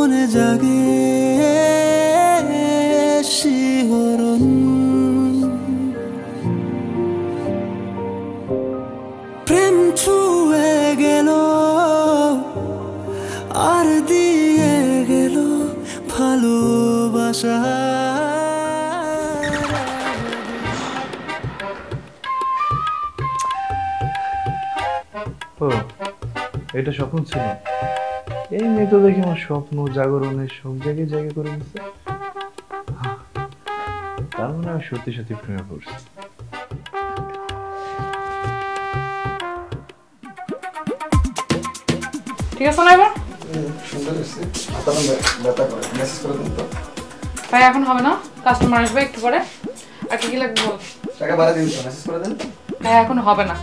মনে জাগে শিহরণ, প্রেম ছুঁয়ে গেল আর দিয়ে গেল ভালোবাসা। ও এটা স্বপ্ন ছিল? এই মেয়ে তো দেখি আমার স্বপ্ন জাগরণের সব জায়গায় জায়গা করে নিচ্ছে। তার মানে আমি সত্যি সত্যি প্রেমে পড়ছি। ঠিক আছে না এবার? সুন্দর হয়েছে। মাথা ব্যথা করে মেসেজ করে দিন তো। তাই এখন হবে না, কাস্টমার আসবে একটু পরে। আর কি কি লাগবে বল। টাকা বাড়া দিন তো, মেসেজ করে দেন। হ্যাঁ এখন হবে না।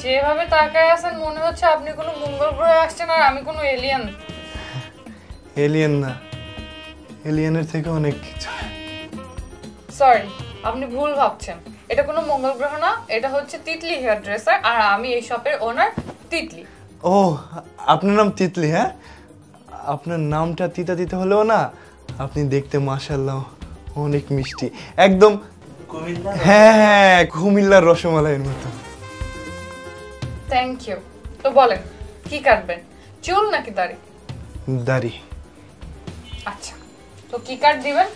যেভাবে তাকায় আছেন মনে হচ্ছে আপনি কোনো মঙ্গল গ্রহে আসছেন আর আমি কোনো এলিয়েন। এলিয়েন না, এলিয়েনের থেকে অনেক কিছু। সরি, আপনি ভুল ভাবছেন। এটা কোনো মঙ্গল গ্রহ না, এটা হচ্ছে তিতলি হেয়ার ড্রেসার আর আমি এই শপের ওনার তিতলি। ও আপনার নাম তিতলি? হ্যাঁ, আপনার নামটা তিতা দিতে হলেও না, আপনি দেখতে মাশাআল্লাহ অনেক মিষ্টি, একদম কুমিল্লা। হ্যাঁ, কুমিল্লার রসমালাইয়ের মতো। Thank you. তো বলেন কি কাটবেন, চুল নাকি দাড়ি? দাড়ি। আচ্ছা, তো কি কাট দিবেন?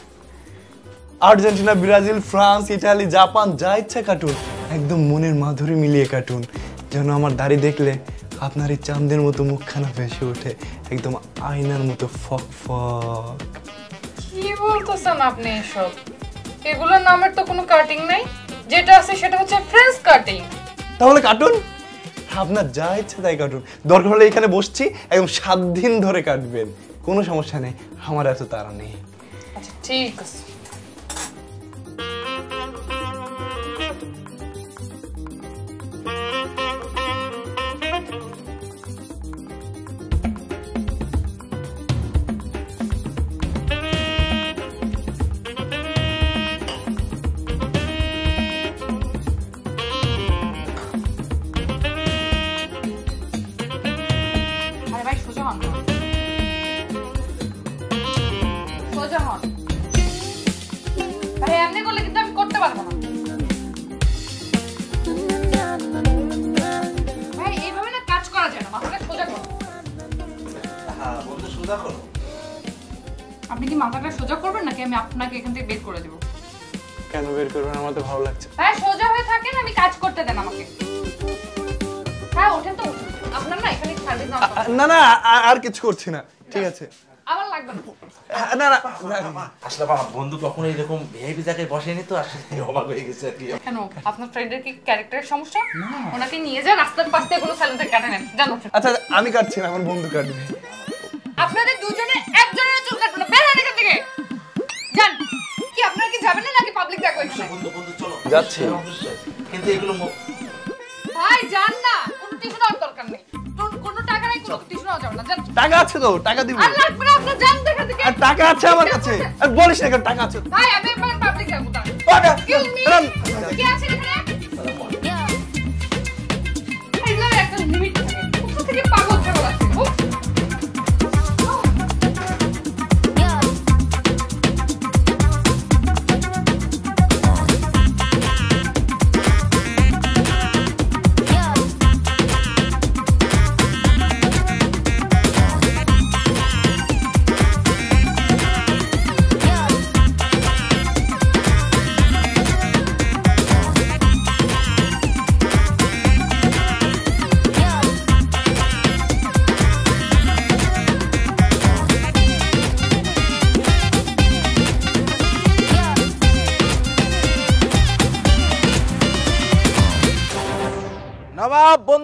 Argentina, Brazil, France, Italy, Japan, যা ইচ্ছা কাটুন, একদম মনের মাধুরী মিলিয়ে কাটুন, যেন আমার দাড়ি দেখলে আপনার এই চাঁদের মতো মুখখানা ভেসে ওঠে, একদম আয়নার মতো ফক ফক। কি বলতেছেন আপনি এসব? এগুলোর নামের তো কোনো কাটিং নাই, যেটা আছে সেটা হচ্ছে ফ্রেঞ্চ কাটিং। তাহলে কাটুন, আপনার যা ইচ্ছা তাই কাটুন, দরকার হলে এখানে বসছি, একদম 7 দিন ধরে কাটবেন, কোনো সমস্যা নেই, আমার এত তাড়া নেই। আচ্ছা ঠিক আছে। আপনি কি মাথাটা সোজা করবেন নাকি আমি আপনাকে এখান থেকে বের করে দেব? কেন বের করবেন? আমার তো ভালো লাগছে। হ্যাঁ সোজা হয়ে থাকেন, আমি কাজ করতে দেন আমাকে। হ্যাঁ ওঠেন তো, আপনার না এখানে সার্ভিস না না আর কিছু করছি না, ঠিক আছে? আমার লাগবে না। না না আসলে আমার বন্ধু কখনো এরকম ভিআইপি জায়গায় বসেনি তো, আসলে অবাক হয়ে গেছে আর কি। কেন আপনার ফ্রেন্ডের কি ক্যারেক্টারের সমস্যা? ওনাকে নিয়ে যান, রাস্তার পাশ থেকে কোনো স্যালুন থেকে কাটে নেন, জানো? আচ্ছা আমি কাটছি না, আমার বন্ধু কাটবে। আপনাদের দুজনে একজনের চুল কাটবে না, বের হন এখান থেকে, যান। কি আপনারা কি যাবেন না নাকি পাবলিক দেখো এখানে? বন্ধু চলো যাচ্ছি, কিন্তু এগুলো ভাই যান না, কোনো টিস্যু নেওয়ার দরকার নেই, কোনো টাকা নাই, কোনো টিস্যু নেওয়া যাবে না, যান। টাকা আছে তো, টাকা দিব। আর লাগবে না, আপনি যান এখান থেকে। আর টাকা আছে আমার কাছে, আর বলিস না কেন টাকা আছে? ভাই আমি এবার পাবলিক দেখো তা। এক্সকিউজ মি, কি আছে এখানে? এইগুলো একটা লিমিট থাকে, কোথা থেকে পাগল ছাগল আছে?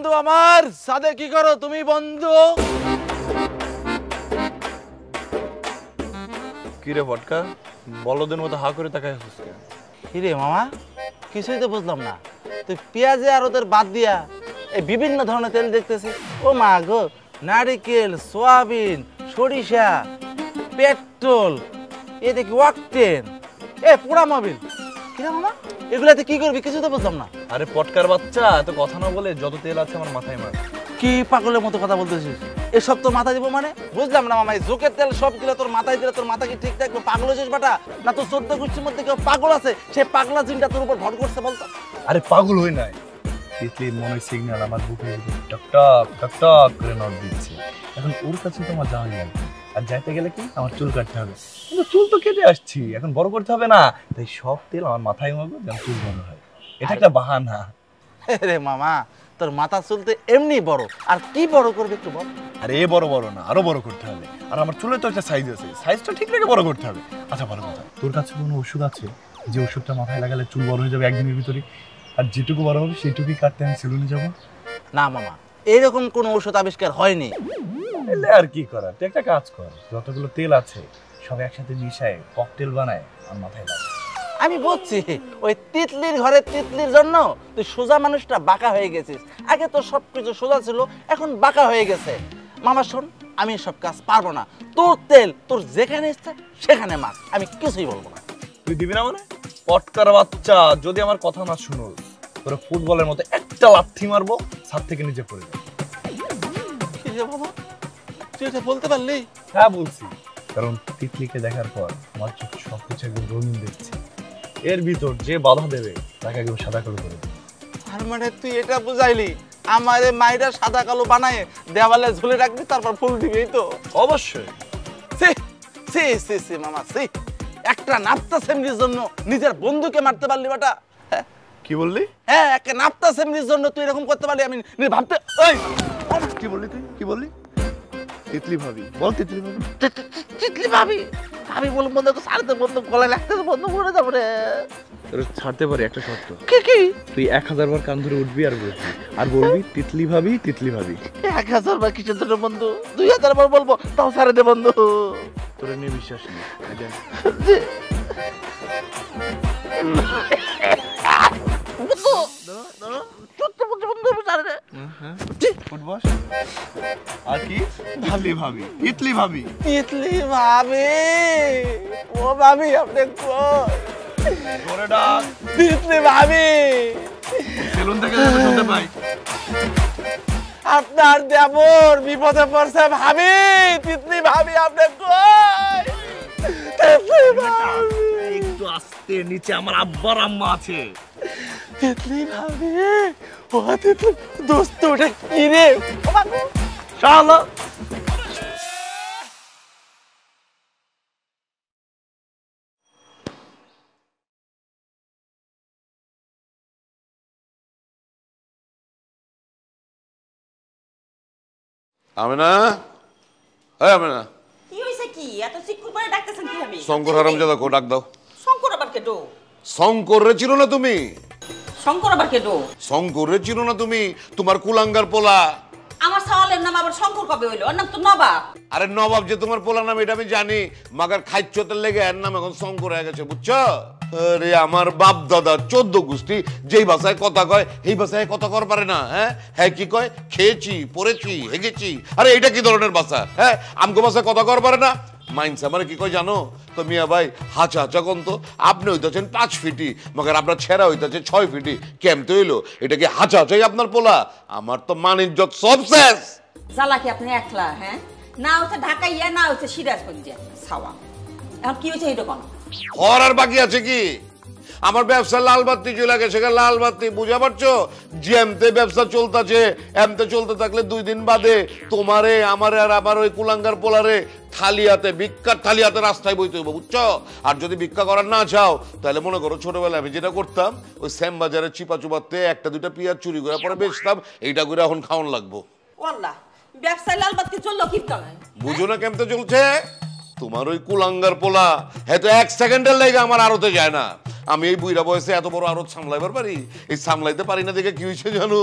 বন্ধু আমার সাথে কি করো তুমি বন্ধু? কি রে ভটকা, বলদের মতো হা করে তাকায় আছিস কেন? কি রে মামা, কিছুই তো বুঝলাম না। তুই পেঁয়াজে আর ওদের বাদ দিয়া এই বিভিন্ন ধরনের তেল দেখতেছি। ও মা গো, নারিকেল, সোয়াবিন, সরিষা, পেট্রোল, এ দেখি ওয়াকটেন, এ পোড়া মোবিল। কি রে মামা, এগুলাতে কি করবি কিছু তো বুঝলাম না। আরে পটকার বাচ্চা, এত কথা না বলে যত তেল আছে আমার মাথায় মার। কি পাগলের মতো কথা বলতেছিস? এসব তোর মাথায় দিব মানে? বুঝলাম না মামা, এই জোকের তেল সব গিলা তোর মাথায় দিলে তোর মাথা কি ঠিক থাকবে? পাগল হয়েছিস বাটা? না তোর 14 গোষ্ঠীর মধ্যে কেউ পাগল আছে, সে পাগলা জিনটা তোর উপর ভর করছে বলতো? আরে পাগল হই নাই, তিতলির মনের সিগন্যাল আমার বুকে টক টক টক টক করে নক দিচ্ছে। এখন ওর কাছে তো আমার যাওয়া যাবে, আর যাইতে গেলে কি আমার চুল কাটতে হবে। কিন্তু চুল তো কেটে আসছি, এখন বড় করতে হবে না, তাই সব তেল আমার মাথায় মারবো যেন চুল বড় হয়। এটা একটা বাহানা। রে মামা, তোর মাথা চুলতে এমনি বড়, আর কি বড় করবে একটু বল। আরে এ বড় বড় না, আরো বড় করতে হবে। আর আমার চুলের তো একটা সাইজ আছে, সাইজটা ঠিক রেখে বড় করতে হবে। আচ্ছা ভালো কথা, তোর কাছে কোনো ওষুধ আছে যে ওষুধটা মাথায় লাগালে চুল বড় হয়ে যাবে একদিনের ভিতরে, আর যেটুকু বড় হবে সেটুকুই কাটতে আমি সেলুনে যাবো? না মামা, এইরকম কোনো ওষুধ আবিষ্কার হয়নি। এলে আর কি করার, তুই একটা কাজ কর, যতগুলো তেল আছে সব একসাথে মিশায় ককটেল বানায় আর মাথায় লাগা। আমি বলছি, ওই তিতলির ঘরে তিতলির জন্য তুই সোজা মানুষটা বাঁকা হয়ে গেছিস। আগে তো সবকিছু সোজা ছিল, এখন বাঁকা হয়ে গেছে। মামা শোন, আমি সব কাজ পারবো না। তোর তেল তোর যেখানে ইচ্ছে সেখানে মাছ, আমি কিছুই বলবো না। তুই দিবি না মানে? পটকার বাচ্চা, যদি আমার কথা না শুনো তোর ফুটবলের মতো একটা লাথি মারবো, ছাদ থেকে নিচে পড়ে যাবে। কি রে বাবা, তুই এটা বলতে পারলি? হ্যাঁ বলছি, কারণ তিতলিকে দেখার পর আমার চোখ সবকিছু একদম রঙিন দেখছে। এর ভিতর যে বাধা দেবে তাকে একদম সাদা কালো করে দেবে। আর মানে তুই এটা বুঝাইলি আমারে মাইরা সাদা কালো বানায় দেওয়ালে ঝুলে রাখবি, তারপর ফুল দিবি, এই তো? অবশ্যই। সি সি সি সি মামা, সি একটা নাপ্তা সেমরির জন্য নিজের বন্ধুকে মারতে পারলি বেটা? কি বললি? হ্যাঁ, একটা নাপ্তা সেমরির জন্য তুই এরকম করতে পারলি? আমি ভাবতে, এই কি বললি তুই? কি বললি? তিতলি ভাবি বল, তিতলি ভাবি। তিতলি ভাবি ভাবি বলুন বন্ধু, সারতে বন্ধু গলায় লাগতে বন্ধ করে যাবো রে। তোর ছাড়তে পারি একটা শর্ত। কি কি? তুই 1000 বার কান ধরে উঠবি আর বলবি, আর বলবি তিতলি ভাবি তিতলি ভাবি। 1000 বার কিসের জন্য বন্ধু? 2000 বার বলবো, তাও সারে দে বন্ধু। তোর নিয়ে বিশ্বাস নেই। আর কি? তিতলি ভাবি তিতলি ভাবি তিতলি ভাবি, ও ভাবি আপনি কই? করে ডাক। তিতলি ভাবি, সেলুন থেকে শুনতে পাই আপনার দেবর বিপদে পড়ছে ভাবি। তিতলি ভাবি আপনি কই? তিতলি ভাবি, একটু আস্তে, নিচে আমার আব্বার আম্মা আছে। তিতলি ভাবি, ও তিতলি দোস্ত, ওটা কি রে? শালা আমেনা, এই আমেনা, কি হইছে? কি এত চিকুর করে ডাকতেছেন কি? আমি শঙ্কর হারামজাদা কো ডাক দাও। শঙ্কর আবার কেডো? শঙ্কর রে চিনো না তুমি? শঙ্কর আবার কেডো? শঙ্কর রে চিনো না তুমি? তোমার কুলাঙ্গার পোলা। আমার সাওয়ালের নাম আবার শঙ্কর কবে হইলো? ওর নাম তো নবাব। আরে নবাব যে তোমার পোলা নাম এটা আমি জানি, মাগার খাইচ্ছতের লেগে এর নাম এখন শঙ্কর হয়ে গেছে, বুঝছো? আরে আমার বাপ দাদা 14 গোষ্ঠী যেই ভাষায় কথা কয় এই ভাষায় কথা কর পারে না। হ্যাঁ হ্যাঁ কি কয়? খেয়েছি, পড়েছি, হেগেছি। আরে এটা কি ধরনের ভাষা? হ্যাঁ আমগো ভাষায় কথা কর পারে না। মাইন্স আমার কি কয় জানো তো? মিয়া ভাই হাঁচা হাঁচা কন্ত, আপনি হইতেছেন 5 ফিটি, মগর আপনার ছেঁড়া হইতেছে 6 ফিটি। কেমতে হইলো? এটা কি হাঁচা হাঁচাই আপনার পোলা? আমার তো মান ইজ্জত সব শেষ। জ্বালা কি আপনি একলা? হ্যাঁ, না হচ্ছে ঢাকাইয়া, না হচ্ছে সিরাজগঞ্জিয়া ছাওয়া। এখন কি হয়েছে এটা কোন? হর আর বাকি আছে কি? আমার ব্যবসা লাল বাতি চলে গেছে, লাল বাতি, বুঝা পারছো? যেমতে ব্যবসা চলতেছে এমতে চলতে থাকলে 2 দিন বাদে তোমারে আমারে আর আমার ওই কুলাঙ্গার পোলারে থালিয়াতে, ভিক্ষার থালিয়াতে রাস্তায় বইতে হইব, বুঝছো? আর যদি ভিক্ষা করার না চাও তাহলে মনে করো ছোটবেলায় আমি যেটা করতাম, ওই শ্যাম বাজারে চিপা চুপাতে 1-2টা পেঁয়াজ চুরি করে পরে বেচতাম, এইটা করে এখন খাওয়ান লাগবো। ওয়াল্লাহ, ব্যবসায় লাল বাতি চললো কি কারণে? বুঝো না কেমতে চলছে? তোমার ওই কুলাঙ্গার পোলা হয়তো 1 সেকেন্ডের লেগে আমার আড়তে যায় না, আমি এই বুইরা বয়সে এত বড় আড়ত সামলাইবার পারি? এই সামলাইতে পারি না দেখে কি হয়েছে জানো?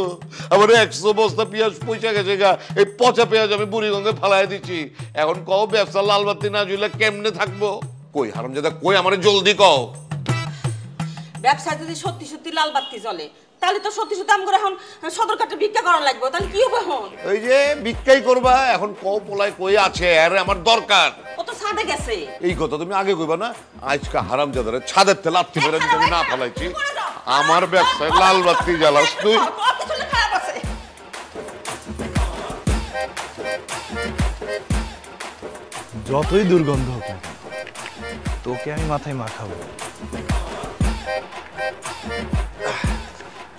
আমার 100 বস্তা পেঁয়াজ পয়সা গেছে গা। এই পচা পেঁয়াজ আমি বুড়িগঙ্গে ফালাই দিচ্ছি। এখন কও ব্যবসা লাল বাতি না জ্বলে কেমনে থাকবো? কই হারামজাদা কই, আমারে জলদি কও। ব্যবসা যদি সত্যি সত্যি লাল বাতি জ্বলে তাহলে তো সত্যি সত্যি আমগো এখন সদরঘাটে ভিক্ষা করা লাগবে, তাহলে কি হবে এখন? ওই যে ভিক্ষাই করবা, এখন কও পোলায় কই আছে, আরে আমার দরকার। ও তো ছাদে গেছে। এই কথা তুমি আগে কইবা না? আজকে হারামজাদারে ছাদের তেল লাথি মেরে আমি না ফালাইছি। আমার ব্যবসায় লাল বাতি জ্বালাস তুই। যতই দুর্গন্ধ হোক না তোকে আমি মাথায় মাখাবো।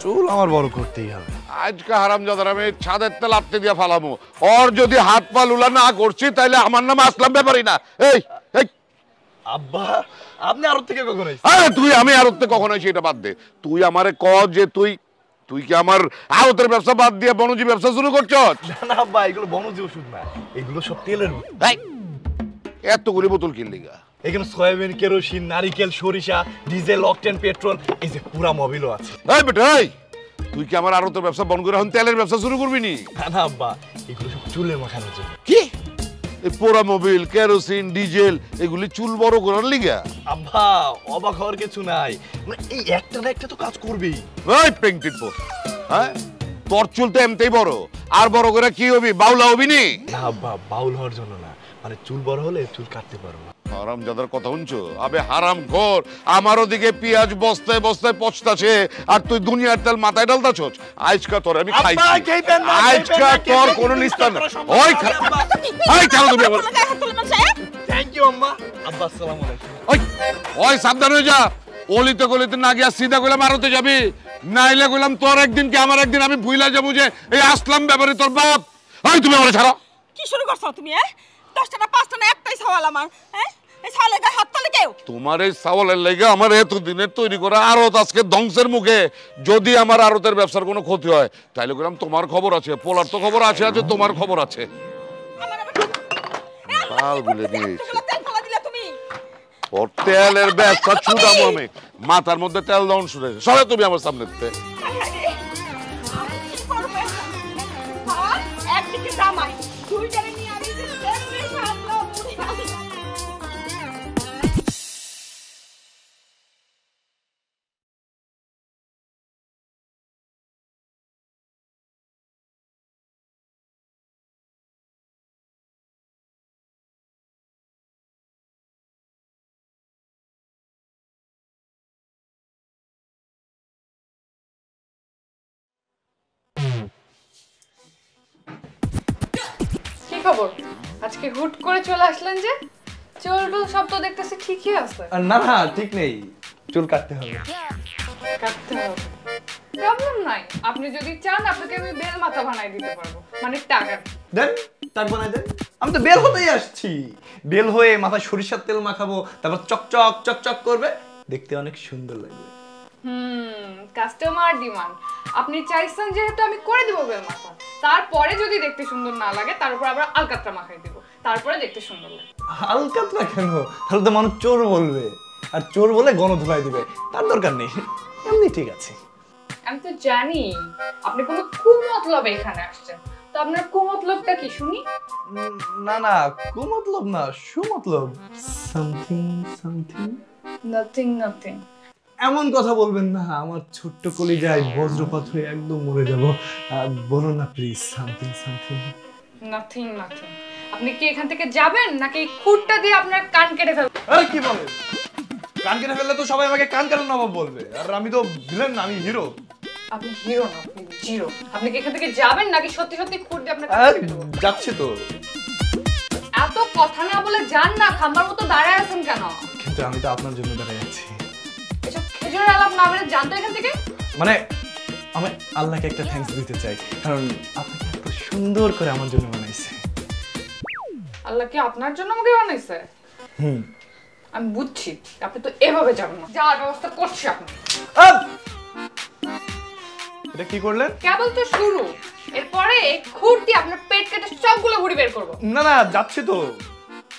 চুল আমার বড় করতেই হবে। আজকে হারামজাদার আমি ছাদের তেল লাথি দিয়ে ফালামো। ওর যদি হাত পা লুলা না করছি তাহলে আমার নাম আসলাম ব্যাপারই না। এই এই আব্বা আপনি আরো থেকে কখন আইছেন? আরে তুই আমি আরতে কখন আইছি এটা বাদ দে। তুই আমারে ক যে তুই কি আমার আরতের ব্যবসা বাদ দিয়ে বনজি ব্যবসা শুরু করছস? না আব্বা এগুলো বনজি ওষুধ না, এগুলো সব তেলের ওষুধ। এই এত করে বোতল কিনলি গা? এখানে সয়াবিন, কেরোসিন, নারিকেল, সরিষা, ডিজেল, অকটেন, পেট্রোল, এই যে পুরা মোবিলও আছে। এই বেটা এই তুই কি আমার আরতের ব্যবসা বন্ধ করে এখন তেলের ব্যবসা শুরু করবি নি? না আব্বা এগুলো সব চুলে মাখানোর জন্য। কি এই পোড়া মোবিল, কেরোসিন, ডিজেল এগুলি চুল বড় করার লিগা? আব্বা অবাক হওয়ার কিছু নাই, মানে এই একটা না একটা তো কাজ করবেই। ওই পেংটির পর হ্যাঁ তোর চুল তো এমতেই বড়, আর বড় করে কি হবি? বাউলা হবি নি? না আব্বা বাউল হওয়ার জন্য না, মানে চুল বড় হলে চুল কাটতে পারবো। হারামজাদার কথা শুনছো? আবে হারাম খোর, আমার ওদিকে পেঁয়াজ বস্তায় বস্তায় পচতাছে আর তুই দুনিয়ার তেল মাথায় ডালতাছস। আজকা তোর আমি খাইছি, আজকা তোর কোন নিস্তার না। ওই ওই চলো তুমি আবার। থ্যাংক ইউ আম্মা। আব্বা আসসালামু আলাইকুম। ওই ওই সাবধান হয়ে যা, অলিতে গলিতে না গিয়া সিধা কইলাম আরতে যাবি, নাইলে কইলাম তোর একদিন কি আমার একদিন আমি ভুইলা যাবো যে এই আসলাম ব্যাপারে তোর বাপ। ওই তুমি আমার ছাড়ো। কি শুরু করছো তুমি? 10টা না 5টা না একটাই সওয়াল আমার। হ্যাঁ এই সালে গায়ে হাত তালে কেউ? তোমার এই সাওয়ালের লেগে আমার এত দিনের তৈরি করা আরত আজকে ধ্বংসের মুখে। যদি আমার আরতের ব্যবসার কোনো ক্ষতি হয় তাইলে কইলাম তোমার খবর আছে, পোলার তো খবর আছে, আছে তোমার খবর আছে। কাল বলে দিয়েছি ওর তেলের ব্যবসা ছুটাবো আমি, মাথার মধ্যে তেল দাউন শুনে সরে তুমি আমার সামনে। একদিকে জামাই দুইটারে নিয়ে আমি যে কেমনে সামলাবো বুড়ি। খবর আজকে হুট করে চলে আসলেন যে? চুল সব তো দেখতেছি ঠিকই আছে। না না ঠিক নেই, চুল কাটতে হবে। কাটতে হবে প্রবলেম নাই, আপনি যদি চান আপনাকে আমি বেল মাথা বানাই দিতে পারবো, মানে টাকা দেন টাক বানাই দেন। আমি তো বেল হতেই আসছি, বেল হয়ে মাথায় সরিষার তেল মাখাবো, তারপর চকচক চকচক করবে, দেখতে অনেক সুন্দর লাগবে। কাস্টমার ডিমান্ড, আপনি চাইছেন যেহেতু আমি করে দিব বেল মাথা, তারপরে যদি দেখতে সুন্দর না লাগে তার উপর আবার আলকাতরা মাখাই দিব, তারপরে দেখতে সুন্দর লাগে। আলকাতরা কেন? তাহলে তো মানুষ চোর বলবে, আর চোর বলে গণধোলাই দিবে, তার দরকার নেই, এমনি ঠিক আছে। আমি তো জানি আপনি কোনো কুমতলবে এখানে আসছেন, তো আপনার কুমতলবটা কি শুনি? না না কুমতলব না, সুমতলব। Something something nothing nothing. এমন কথা বলবেন না, আমার ছোট্ট কলিজায় বজ্রপাত হয়ে একদম মরে যাব। বলুন না please, something something. Nothing nothing. আপনি কি এখান থেকে যাবেন নাকি খুঁটটা দিয়ে আপনার কান কেটে ফেলবেন? আরে কি বলেন? কান কেটে ফেললে তো সবাই আমাকে কান কাটার নবাব বলবে, আর আমি তো ভিলেন না, আমি হিরো। আপনি হিরো না, আপনি জিরো। আপনি কি এখান থেকে যাবেন নাকি সত্যি সত্যি খুঁট দিয়ে আপনার কান কেটে দেব? যাচ্ছে তো। এত কথা না বলে যান না, খাম্বার মতো দাঁড়ায় আছেন কেন? কিন্তু আমি তো আপনার জন্য দাঁড়িয়ে আছি। এসব খেজুরের আলাপ না বলে যান তো এখান থেকে। মানে আমি আল্লাহকে একটা থ্যাঙ্কস দিতে চাই, কারণ আপনাকে এত সুন্দর করে আমার জন্য বানাইছে। আল্লাহ কি আপনার জন্য আমাকে বানাইছে? আমি বুঝছি, আপনি তো এভাবে যাবেন না, যাওয়ার ব্যবস্থা করছি আপনি। এটা কি করলেন? কেবল তো শুরু, এরপরে খুঁট দিয়ে আপনার পেট কেটে সবগুলো ভুঁড়ি বের করবো। না না যাচ্ছে তো,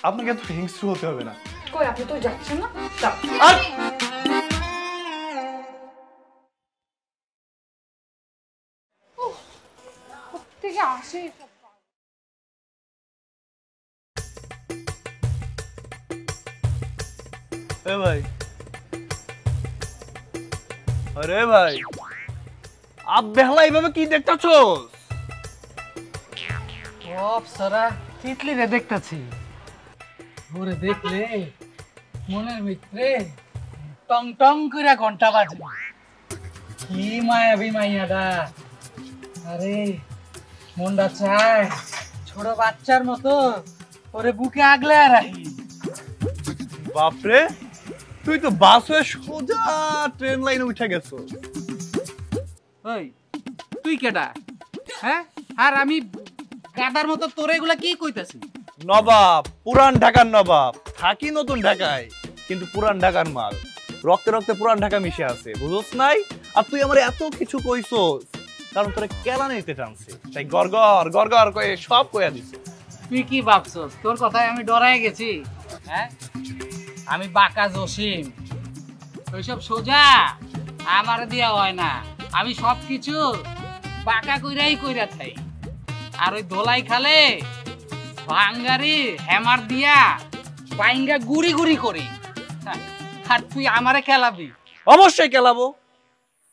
আপনাকে এত হিংস্র হতে হবে না। কই আপনি তো যাচ্ছেন না? আসে সব। এ ভাই, আরে ভাই, আপ বেহলা এইভাবে কি দেখতাছস? অপসরা তিতলি রে দেখতাছি। ওরে দেখলে মনের ভিতরে টং টং করে ঘন্টা বাজে। কি মায়াবী মাইয়াডা! আরে মনটা চায় ছোট বাচ্চার মতো ওরে বুকে আগলে রাখি। বাপরে, তুই তো বাস হয়ে সোজা ট্রেন লাইনে উঠে গেছো। ওই তুই কেডা? হ্যাঁ, আর আমি গাদার মতো তোরে এগুলা কি কইতাছি? নবাব, পুরান ঢাকার নবাব, থাকি নতুন ঢাকায়, কিন্তু পুরান ঢাকার মাল। রক্তে রক্তে পুরান ঢাকা মিশে আছে, বুঝছ নাই? আর তুই আমার এত কিছু কইছস কারণ তোরে কেলা নিতে টানছে, তাই গরগর গরগর কয়ে সব কইয়া দিছে। তুই কি ভাবছস তোর কথায় আমি ডরাই গেছি? হ্যাঁ, আমি বাঁকা জসিম, ওইসব সোজা আমার দিয়া হয় না। আমি সব কিছু বাঁকা কইরা থাই। আর ওই দোলাই খালে ভাঙ্গারি হ্যামার দিয়া বাইঙ্গা গুড়ি গুড়ি করি। হ্যাঁ, আর তুই আমারে খেলাবি? অবশ্যই কেলাবো,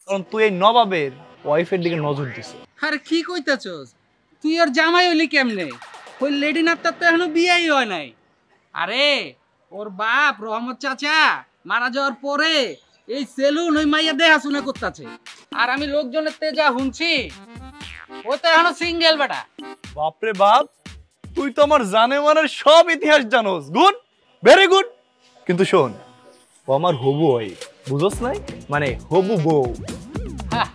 কারণ তুই এই নবাবের ওয়াইফের দিকে নজর দিছিস। আরে কি কইতাছস? তুই ওর জামাই হইলি কেমনে? ওই লেডি নাত্তার তো এখনো বিয়েই হয় নাই। আরে ওর বাপ রহমত চাচা মারা যাওয়ার পরে এই সেলুন ওই মাইয়া দেখাশোনা করতেছে। আর আমি লোকজনের তেজা শুনছি ও তো এখনো সিঙ্গেল বেটা। বাপরে বাপ, তুই তো আমার জানে মানের সব ইতিহাস জানোস। Good, very good. কিন্তু শোন, ও আমার হবু ওয়াইফ, বুঝছ নাই? মানে হবু বউ। হ্যাঁ,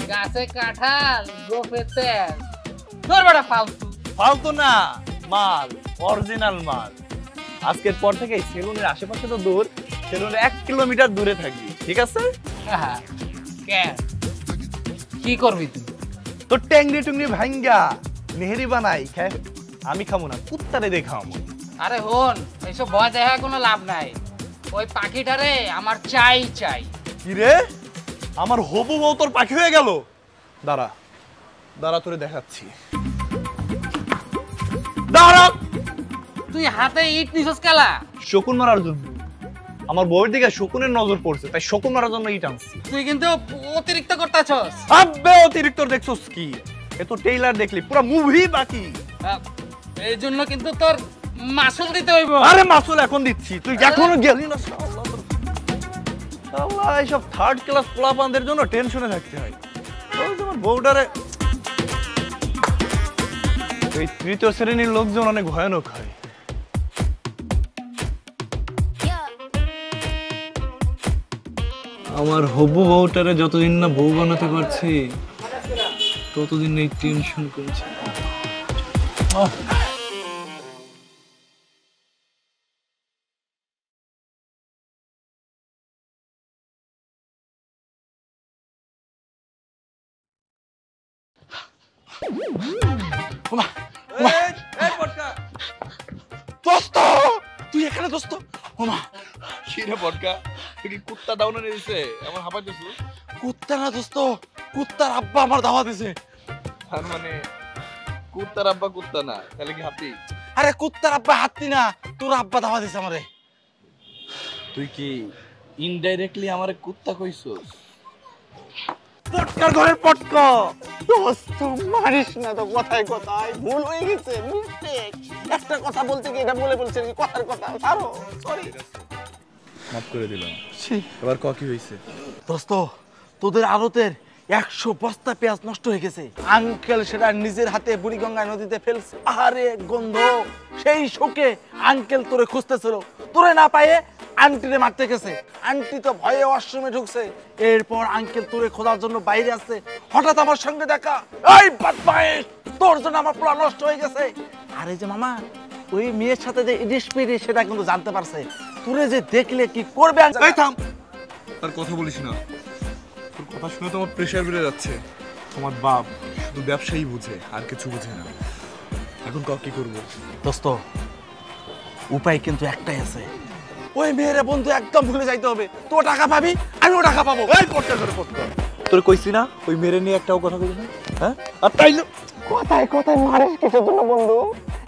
গাছে কাঁঠাল গোফে তেল, তোর বেটা ফালতু। ফালতু না, মাল, অরিজিনাল মাল। আজকের পর থেকে এই সেলুনের আশেপাশে তো দূর, সেলুনের 1 কিলোমিটার দূরে থাকবি, ঠিক আছে? কি করবি তুই? তো ট্যাংরি টুংরি ভাঙ্গা নেহেরি বানাই খায় আমি খাবো না, কুত্তারে দিয়ে খাওয়াবো। আরে হন, এইসব ভয় দেখা কোনো লাভ নাই। ওই পাখিটারে আমার চাই চাই। কি রে, আমার হবু বউ তোর পাখি হয়ে গেল? দাঁড়া দাঁড়া, তোরে দেখাচ্ছি। দাঁড়া। তুই হাতে ইট নিছস কেলা? শকুন মারার জন্য। আমার বউয়ের দিকে শকুনের নজর পড়ছে, তাই শকুন মারার জন্য ইট আনছি। তুই কিন্তু অতিরিক্ত করতাছস। আব্বে অতিরিক্ত দেখছস কি? এ তো ট্রেইলার দেখলি, পুরো মুভি বাকি। এই জন্য কিন্তু তোর মাসুল দিতে হইব। আরে মাসুল এখন দিচ্ছি, তুই এখনো গেলি না। আল্লাহ, এইসব থার্ড ক্লাস পোলাপানদের জন্য টেনশনে থাকতে হয়। তোমার বউটারে, এই তৃতীয় শ্রেণীর লোকজন অনেক ভয়ানক হয়। আমার হবু বউটারে যতদিন না বউ বানাতে পারছি ততদিন এই টেনশন করছি। দোস্ত তুই এখানে দোস্ত? ওমা কি রে বটকা, তুই কি কুত্তা দাউনে নিয়েছে এমন হাঁপাইতেছ? কুত্তা না দোস্ত, কুত্তার আব্বা আমার দাওয়া দিছে। তার মানে কুত্তার আব্বা কুত্তা না, তাহলে কি হাতি? আরে কুত্তার আব্বা হাতি না, তোর আব্বা দাওয়া দিছে আমারে। তুই কি ইনডাইরেক্টলি আমারে কুত্তা কইছস? পটকার ঘরের পটকা। দোস্ত মারিস না তো, কথায় কথায় ভুল হয়ে গেছে, মিস্টেক। একটা কথা বলতে গিয়ে এটা বলে বলছিস কথার কথা। ছাড়ো, সরি। মাফ করে দিলাম। এবার ক কি হইছে? দোস্ত তোদের আড়তের 100 বস্তা পেঁয়াজ নষ্ট হয়ে গেছে। আঙ্কেল সেটা নিজের হাতে বুড়িগঙ্গা নদীতে ফেলছে। আরে গন্ধ, সেই শোকে আঙ্কেল তোরে খুঁজতেছিল, তোরে না পায়ে আন্টিরে মারতে গেছে। আন্টি তো ভয়ে ওয়াশরুমে ঢুকছে। এরপর আঙ্কেল তোরে খোঁজার জন্য বাইরে আসছে, হঠাৎ আমার সঙ্গে দেখা। এই বদমাইশ, তোর জন্য আমার পুরো নষ্ট হয়ে গেছে। আরে যে মামা, ওই মেয়ের সাথে যে ইডিশ পিডি সেটা কিন্তু জানতে পারছে। তোরে যে দেখলে কি করবে? এই থাম, তার কথা বলিস না। তোর কথা শুনে তো আমার প্রেশার বেড়ে যাচ্ছে। তোমার বাপ শুধু ব্যবসায়ী বুঝে, আর কিছু বুঝে না। এখন ক কি করবো? দোস্ত উপায় কিন্তু একটাই আছে। ওই মেয়েরে বন্ধু একদম ভুলে যাইতে হবে। তো টাকা পাবি, আমিও টাকা পাবো। এই পটকা করে পটকা, তোর কইছি না ওই মেরে নিয়ে একটাও কথা কইবি না? হ্যাঁ, আর তাই কথায় কথায় মারিস কিসের জন্য বন্ধু?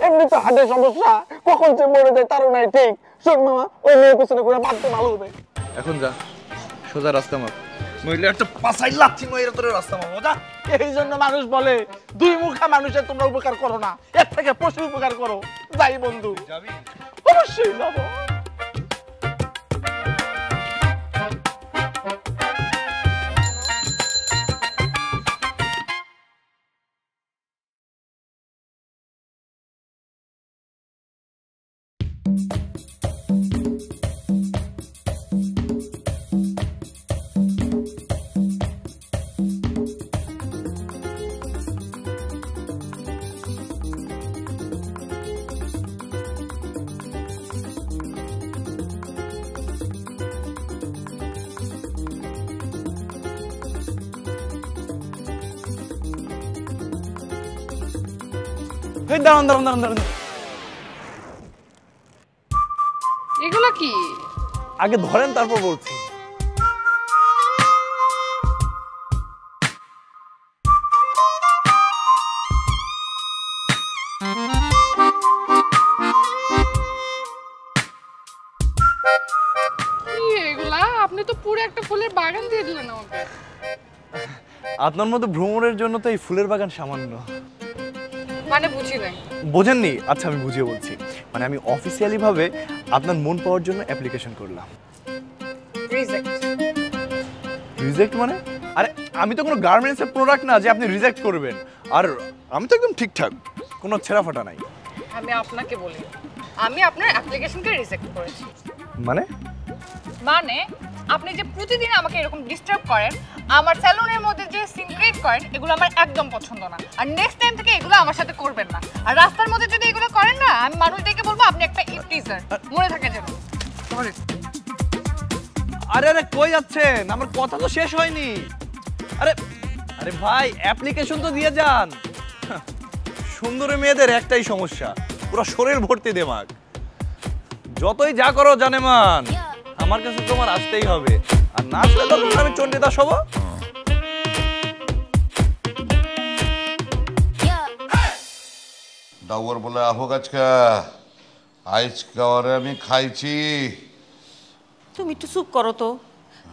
এমনি তো হার্টের সমস্যা, কখন যে মরে যায় তারও নাই ঠিক। শোন মামা, ওই মেয়ের পিছনে ঘুরে ভাবতে ভালো হবে। এখন যা, সোজা রাস্তা মাপ, নইলে একটা পাছাই লাথি মাইরা তোর রাস্তা মাপ। যা। এই জন্য মানুষ বলে দুই মুখা মানুষের তোমরা উপকার করো না, এর থেকে পশু উপকার করো। যাই বন্ধু। যাবি? অবশ্যই যাবো। দাঁড়ান দাঁড়ান দাঁড়ান দাঁড়ান, এগুলো কি? আগে ধরেন তারপর বলছি। এগুলা আপনি তো পুরো একটা ফুলের বাগান দিয়ে দিলেন আমাকে। আপনার মতো ভ্রমণের জন্য তো এই ফুলের বাগান সামান্য। মানে বুঝি নাই। বোঝেননি? আচ্ছা আমি বুঝিয়ে বলছি। মানে আমি অফিসিয়ালি ভাবে আপনার মন পাওয়ার জন্য অ্যাপ্লিকেশন করলাম। রিজেক্ট। রিজেক্ট মানে? আরে আমি তো কোনো গার্মেন্টসের প্রোডাক্ট না যে আপনি রিজেক্ট করবেন। আর আমি তো একদম ঠিকঠাক, কোনো ছেঁড়াফাটা নাই। আমি আপনাকে বলি, আমি আপনার অ্যাপ্লিকেশনকে রিজেক্ট করেছি। মানে? মানে আপনি যে প্রতিদিন আমাকে এরকম ডিস্টার্ব করেন, আমার স্যালুনের মধ্যে যে সিন ক্রিয়েট করেন, এগুলো আমার একদম পছন্দ না। আর নেক্সট টাইম থেকে এগুলো আমার সাথে করবেন না। আর রাস্তার মধ্যে যদি এগুলো করেন না, আমি মানুষদেরকে বলবো আপনি একটা ইফটিজার। মনে থাকে যেন। সরি। আরে আরে কই যাচ্ছেন? আমার কথা তো শেষ হয়নি। আরে আরে ভাই, অ্যাপ্লিকেশন তো দিয়ে যান। সুন্দরী মেয়েদের একটাই সমস্যা, পুরো শরীর ভর্তি দেমাগ। যতই যা করো জানেমান, আমার কাছে তোমার আসতেই হবে। আর না আসলে তখন আমি চণ্ডীদাস হব। দাউয়ার বলে আহো আজকা, আজকা ওরে আমি খাইছি। তুমি একটু চুপ করো তো,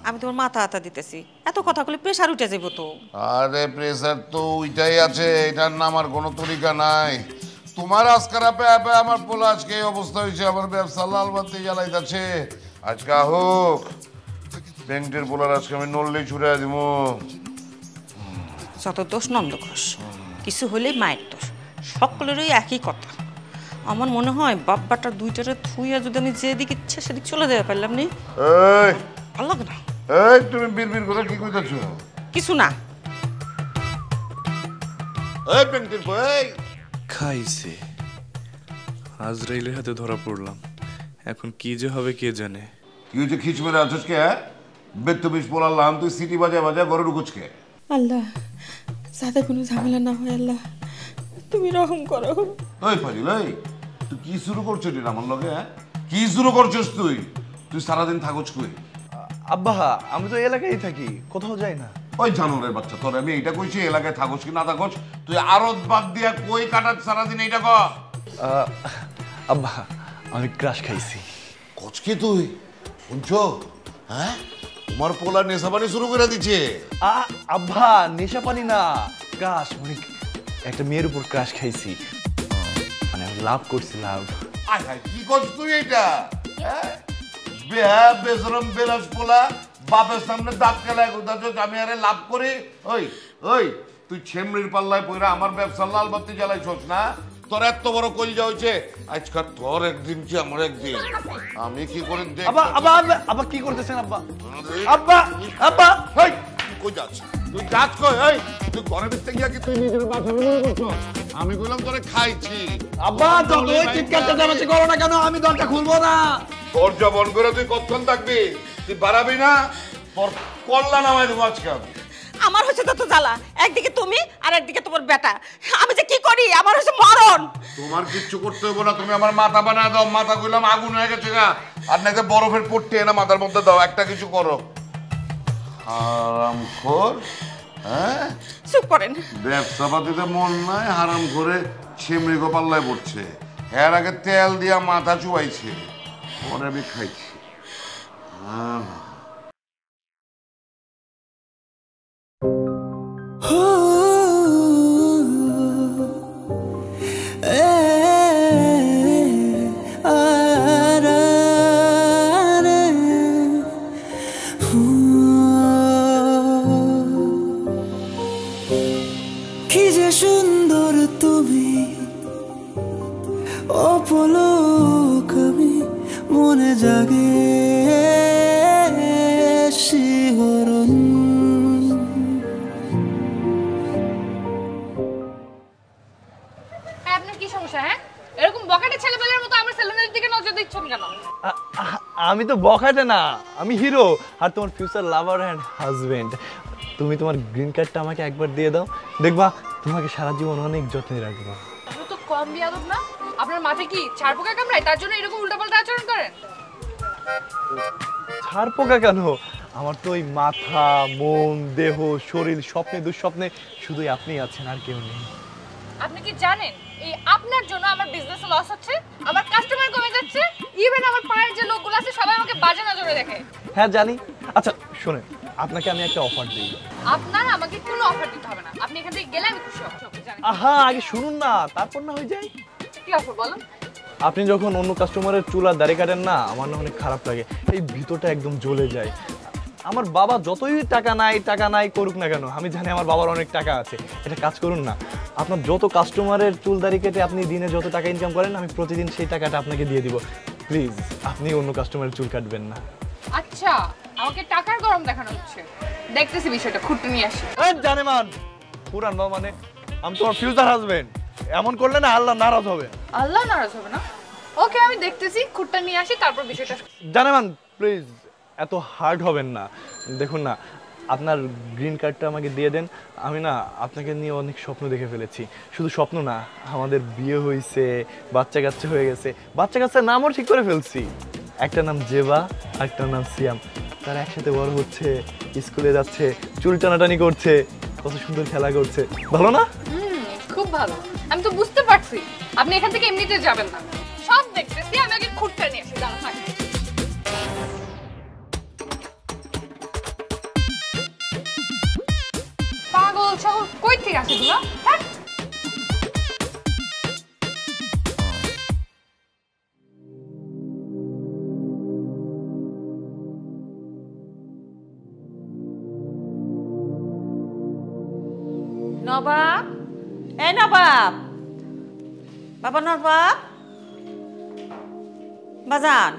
আমি তোমার মাথা হাতা দিতেছি। এত কথা বলে প্রেশার উঠে যাবো তো। আরে প্রেসার তো ওইটাই আছে, এটার নাম আর কোনো তরিকা নাই। তোমার আজকার আপে আপে আমার পোলা আজকে এই অবস্থা হয়েছে, আমার ব্যবসা লাল বাতি জ্বালাইতেছে। আজকে হোক ব্যাংকের পোলার আজকে আমি নড়লেই ছুড়ে দিব। যত দোষ নন্দ ঘোষ, কিছু হলেই মায়ের দোষ। সকলেরই একই কথা। আমার মনে হয় বাব্বাটা দুইটারে থুইয়া যদি আমি যেদিকে ইচ্ছা সেদিক চলে যেতে পারলাম নি। এই ভালো লাগে না। এই তুমি বিড়বিড় করে কি কইতাছ? কিছু না। এই ব্যাংকের বই খাইছে, আজরাইলের হাতে ধরা পড়লাম। এখন কি যে হবে কে জানে। কি হয়েছে? খিচ মেরে আছিস কে? বেত্তবিশ পোলালাম, তুই সিটি বাজা বাজা ঘরে ঢুকুচকে। আল্লাহ, যাতে কোনো ঝামেলা না হয় আল্লাহ, তুমি রহম করো। ওই ফাজিল, এই তুই কি শুরু করছিস রে আমার লগে? কি শুরু করছিস তুই? তুই সারাদিন থাকোস কই? আব্বা আমি তো এলাকায় থাকি, কোথাও যাই না। ওই জানোরের বাচ্চা, তোর আমি এইটা কইছি এলাকায় থাকোস কি না থাকোস? তুই আরত বাদ দিয়া কই কাটাস সারাদিন এইটা ক? আব্বা আমি ক্রাশ খাইছি। কচকে তুই শুনছো? হ্যাঁ, তোমার পোলা নেশাপানি শুরু করে দিচ্ছে। আব্বা নেশা পানি না, ক্রাশ। মানে একটা মেয়ের উপর ক্রাশ খাইছি, মানে লাভ করছি, লাভ। আয় হায়, কি করছিস তুই এইটা? হ্যাঁ, বেসরম বেলাস পোলা বাপের সামনে দাঁত খেলায় কোথাও আমি আরে লাভ করি। ওই ওই তুই ছেমরির পাল্লায় পইরা আমার ব্যবসা লাল বাতি জ্বালাইছস না? তোর এত বড় কলিজা হয়েছে, আজকাল তোর একদিন কি আমার একদিন। আমি কি করে দেখ। আব্বা আব্বা আব্বা কি করতেছেন আব্বা? আব্বা আব্বা এই তুই কই যাচ্ছিস? তুই যাচ্ছ কই? এই তুই ঘরের ভিতরে গিয়া কি তুই নিজের বাসা মনে করছো? আমি কইলাম তোরে খাইছি। আব্বা যতই চিৎকার চেঁচামেচি করো না কেন, আমি দরজা খুলবো না। দরজা বন্ধ করে তুই কতক্ষণ থাকবি? তুই বাড়াবি না, তোর কল্লা নামাই দেবো আজকে আমি। আমার হচ্ছে তত জ্বালা, একদিকে তুমি আর একদিকে তোমার বেটা। আমি যে কি করি, আমার হচ্ছে মরণ। তোমার কিচ্ছু করতে হইব না, তুমি আমার মাথা বানায় দাও। মাথা কইলাম আগুন হয়ে গেছে গা, আর নাকি বরফের পট্টি এনে মাথার মধ্যে দাও, একটা কিছু করো। আরামখোর, হ্যাঁ চুপ করেন। ব্যবসা পাতিতে মন নাই, হারাম করে ছিমড়ি গোপাল্লায় পড়ছে। এর আগে তেল দিয়া মাথা চুবাইছে, পরে আমি খাইছি। কি যে সুন্দর তুমি, অপলক আমি, মনে জাগে শিহরণ। আপনার কি সমস্যা? হ্যাঁ, এরকম বকেটে ছেলেপেলের মতো আমার সেলুনের দিকে নজর দিচ্ছেন কেন? আমি তো বখাটে না, আমি হিরো, আর তোমার ফিউচার লাভার অ্যান্ড হাজবেন্ড। তুমি তোমার গ্রিন কার্ডটা আমাকে একবার দিয়ে দাও, দেখবা তোমাকে সারা জীবন অনেক যত্নে রাখবো। আপনি তো কম বিয়াদব না? আপনার মাথায় কি ছাড় পোকা কামড়ায়, তার জন্য এরকম উল্টাপাল্টা আচরণ করেন? ছাড় পোকা কেন? আমার তো ওই মাথা, মন, দেহ, শরীর, স্বপ্নে দুঃস্বপ্নে শুধুই আপনিই আছেন, আর কেউ নেই। আপনি কি জানেন এই আপনার জন্য আমার বিজনেসে লস হচ্ছে, আমার কাস্টমার কমে যাচ্ছে, ইভেন আমার পাড়ার যে লোকগুলো আছে সবাই আমাকে বাজে নজরে দেখে। হ্যাঁ জানি। আচ্ছা শোনেন, আপনাকে আমি একটা অফার দিই। আপনার আমাকে কোনো অফার দিতে হবে না, আপনি এখান থেকে গেলে আমি খুশি হব। জানেন? আহা, আগে শুনুন না, তারপর না হয়ে যায়। কি অফার বলুন? আপনি যখন অন্য কাস্টমারের চুল আর দাড়ি কাটেন না, আমার না অনেক খারাপ লাগে, এই ভিতরটা একদম জ্বলে যায়। আমার বাবা যতই টাকা নাই করুক না কেন, আমি জানি আমার বাবার অনেক টাকা আছে। এটা কাজ করুন না, আপনার যত কাস্টমারের চুল দাড়ি কেটে আপনি দিনে যত টাকা ইনকাম করেন, আমি প্রতিদিন সেই টাকাটা আপনাকে দিয়ে দিব। প্লিজ আপনি অন্য কাস্টমারের চুল কাটবেন না। আচ্ছা, আমাকে টাকার গরম দেখানো হচ্ছে, দেখতেছি বিষয়টা, খুঁটে নিয়ে আসি। জানেমান পুরান বাবা, মানে আমি তোমার ফিউচার হাজবেন্ড, এমন করলে না আল্লাহ নারাজ হবে। আল্লাহ নারাজ হবে না? ওকে, আমি দেখতেছি, খুঁটটা নিয়ে আসি, তারপর বিষয়টা। জানেমান প্লিজ এত হার্ড হবেন না। দেখুন না, আপনার গ্রিন কার্ডটা আমাকে দিয়ে দেন। আমি না আপনাকে নিয়ে অনেক স্বপ্ন দেখে ফেলেছি। শুধু স্বপ্ন না, আমাদের বিয়ে হয়েছে, বাচ্চা কাচ্চা হয়ে গেছে, বাচ্চা কাচ্চার নামও ঠিক করে ফেলছি। একটা নাম জেবা, একটার নাম সিয়াম। তারা একসাথে বড় হচ্ছে, স্কুলে যাচ্ছে, চুল টানাটানি করছে, কত সুন্দর খেলা করছে। ভালো না? খুব ভালো। আমি তো বুঝতে পারছি আপনি এখান থেকে এমনিতে যাবেন না, সব দেখতেছি। আমি আগে খুঁটটা নিয়ে আসি, দাঁড়া থাক। পাগল ছাগল কই থেকে আসে এগুলো? থাক। নবাব, এই নবাব, বাবা নবাব, বাজান।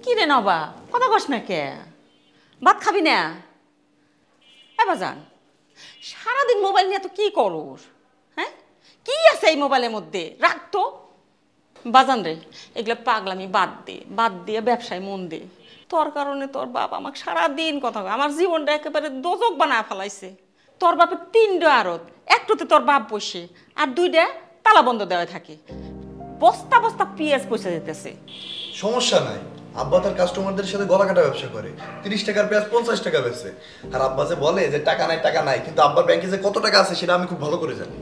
কি রে নবাব, কথা কস না কে? ভাত খাবি না? এ বাজান, সারাদিন মোবাইল নিয়ে তো কি করস? হ্যাঁ, কি আছে এই মোবাইলের মধ্যে? রাখ তো বাজান রে, এগুলো পাগলামি বাদ দিয়ে ব্যবসায় মন দে। তোর কারণে তোর বাপ আমাকে সারাদিন কথা কয়, আমার জীবনটা একেবারে দোজক বানায় ফেলাইছে। তোর বাপের 3টা আড়ত, একটাতে তোর বাপ বসে, আর 2টা তালা বন্ধ দেওয়া থাকে। বস্তা বস্তা পেঁয়াজ পয়সা যেতেছে। সমস্যা নাই, আব্বা তার কাস্টমারদের সাথে গলা কাটা ব্যবসা করে। 30 টাকার পেঁয়াজ 50 টাকা বেচে। আর আব্বা যে বলে যে টাকা নাই, কিন্তু আব্বার ব্যাংকে যে কত টাকা আছে সেটা আমি খুব ভালো করে জানি।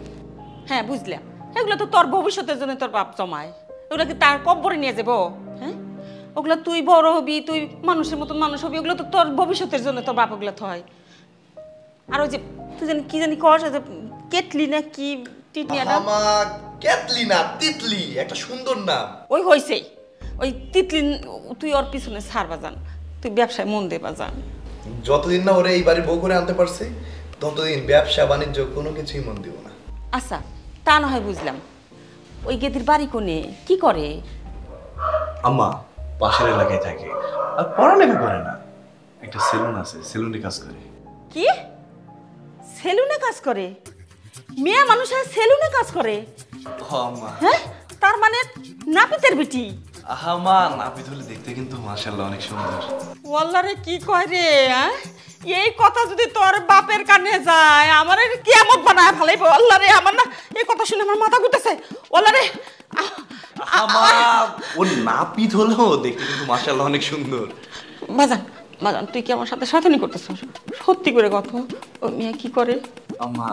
হ্যাঁ বুঝলাম, এগুলো তো তোর ভবিষ্যতের জন্য তোর বাপ জমায়। ওগুলো কি তার কব্বরে নিয়ে যাবো? হ্যাঁ, ওগুলো তুই বড় হবি, তুই মানুষের মতন মানুষ হবি, ওগুলো তো তোর ভবিষ্যতের জন্য তোর বাপ ওগুলো হয়। আর ওই যে তুই কি জানি কর, কেটলি না কি কেটলি না তিতলি, একটা সুন্দর নাম। ওই হইছে ওই তিতলি, তুই ওর পিছনে ছাড় বাজান, তুই ব্যবসায় মন দে বাজান। যতদিন না ওরে এই বাড়ি বউ করে আনতে পারছি, ততদিন ব্যবসা বাণিজ্য কোনো কিছুই মন দিব না। আচ্ছা, তা না হয় বুঝলাম। ওই গেদির বাড়ি কোনে, কি করে? আম্মা পাশের এলাকায় থাকে, আর পড়ালেখা করে না, একটা সেলুন আছে, সেলুনে কাজ করে। কি সেলুনে কাজ করে? মেয়ে মানুষ সেলুনে কাজ করে? হ্যাঁ, তার মানে নাপিতের বেটি? আহা মা, নাপিত হলে দেখতে কিন্তু মাশাআল্লাহ অনেক সুন্দর। ওয়াল্লারে কি কয় রে, এই কথা যদি তোর বাপের কানে যায়, আমার কিয়ামত বানায় ফেলাইব। আল্লাহ রে, আমার না এই কথা শুনে আমার মাথা ঘুরতেছে। ওয়াল্লারে আমা, ও নাপিত হলেও দেখতে কিন্তু মাশাআল্লাহ অনেক সুন্দর। বাজান বাজান তুই কি আমার সাথে শয়তানি করতেছিস? সত্যি করে কথা, ও মেয়ে কি করে? আম্মা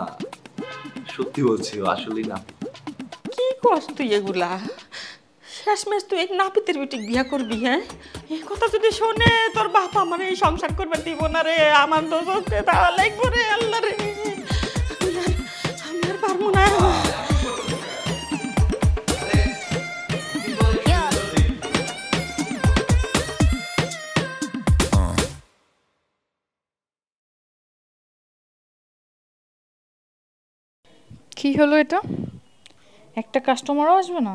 সত্যি বলছি, ও আসলেই না। কি করছ তুই এগুলা? শেষমেশ তুই এই নাপিতের বেটি বিয়া করবি? হ্যাঁ, এই কথা যদি শোনে তোর বাপ আমার এই সংসার করবে দিব না রে। আমার দোষ হচ্ছে, তাহলে লাগবো রে। আল্লাহ রে, আমি আর পারবো না। কি হলো এটা? একটা কাস্টমারও আসবে না?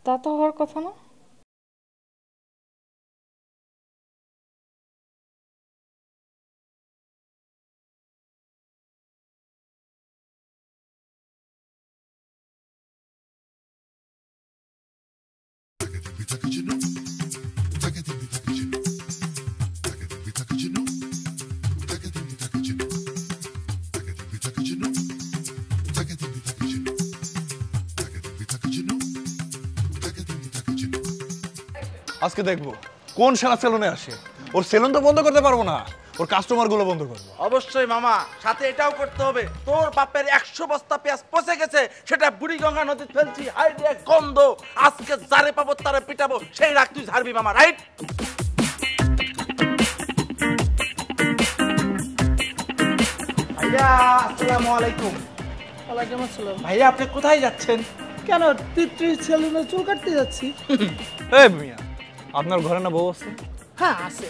তা তো হওয়ার কথা না। আজকে দেখবো কোন শালা সেলুনে আসে। ওর সেলুন তো বন্ধ করতে পারবো না, ওর কাস্টমার গুলো বন্ধ করবো। অবশ্যই মামা, সাথে এটাও করতে হবে, তোর বাপের 100 বস্তা পেঁয়াজ পচে গেছে, সেটা বুড়িগঙ্গা নদীতে ফেলছি, হাই রে গন্ধ। আজকে যারে পাবো তারে পিটাবো, সেই রাগ তুই ঝাড়বি মামা, রাইট? ভাইয়া আসসালামু আলাইকুম। ওয়ালাইকুম আসসালাম। ভাইয়া আপনি কোথায় যাচ্ছেন? কেন? তিতলি সেলুনে চুল কাটতে যাচ্ছি। এই মিয়া, আপনার ঘরে না বউ আছে? হ্যাঁ আছে।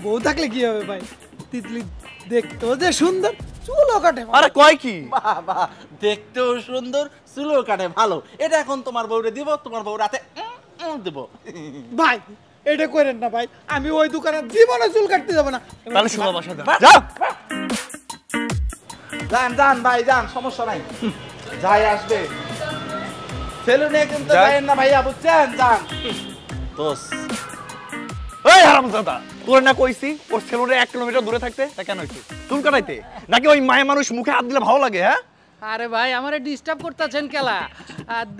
বউ থাকলে কি হবে ভাই? তিতলি দেখতেও যে সুন্দর, চুলও কাটে। আরে কয় কি? বাবা দেখতেও সুন্দর, চুলও কাটে ভালো। এটা এখন তোমার বউরে দিব, তোমার বউ রাতে দেব। ভাই এটা করেন না ভাই, আমি ওই দোকানে জীবনে চুল কাটতে যাব না। তাহলে শোনা বাসা যাও। যান যান ভাই যান, সমস্যা নাই, যাই আসবে। সেলুনে কিন্তু যায়েন না ভাইয়া, বুঝছেন? যান দোস। এই হারামজাদা, তোর না কইছি ওর সেলুনে 1 কিলোমিটার দূরে থাকতে? তা কেন হইছে? চুল কাটাইতে নাকি ওই মায়া মানুষ মুখে হাত দিলে ভালো লাগে? হ্যাঁ আরে ভাই আমারে ডিস্টার্ব করতেছেন কেলা?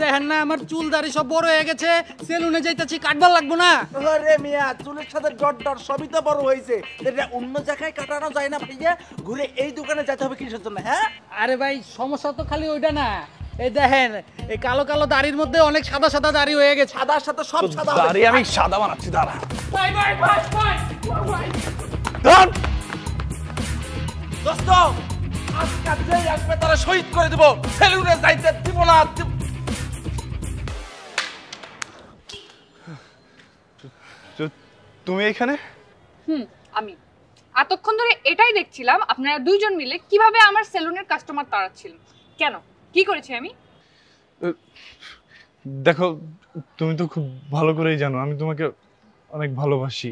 দেখেন না আমার চুল দাড়ি সব বড় হয়ে গেছে, সেলুনে যাইতাছি, কাটবার লাগবো না? আরে মিয়া, চুলের সাথে ডট ডট সবই তো বড় হয়েছে, এটা অন্য জায়গায় কাটানো যায় না ভাইয়া? ঘুরে এই দোকানে যেতে হবে কিসের জন্য? হ্যাঁ আরে ভাই সমস্যা তো খালি ওইটা না, এই দেখেন এই কালো কালো দাড়ির মধ্যে অনেক সাদা সাদা দাড়ি হয়ে গেছে। সাদার সাথে সব সাদা হবে। দাড়ি আমি সাদা বানাচ্ছি, দাঁড়া। ভাই ভাই ভাই ভাই ভাই ধর। দোস্ত, আজকে যেই আসবে তারা শহীদ করে দেব, সেলুনে যাইতে দিব না। তুমি এখানে? আমি এতক্ষণ ধরে এটাই দেখছিলাম আপনারা দুইজন মিলে কিভাবে আমার সেলুনের কাস্টমার তাড়াচ্ছিলেন। কেন, কি করেছি আমি? দেখো, তুমি তো খুব ভালো করেই জানো আমি তোমাকে অনেক ভালোবাসি।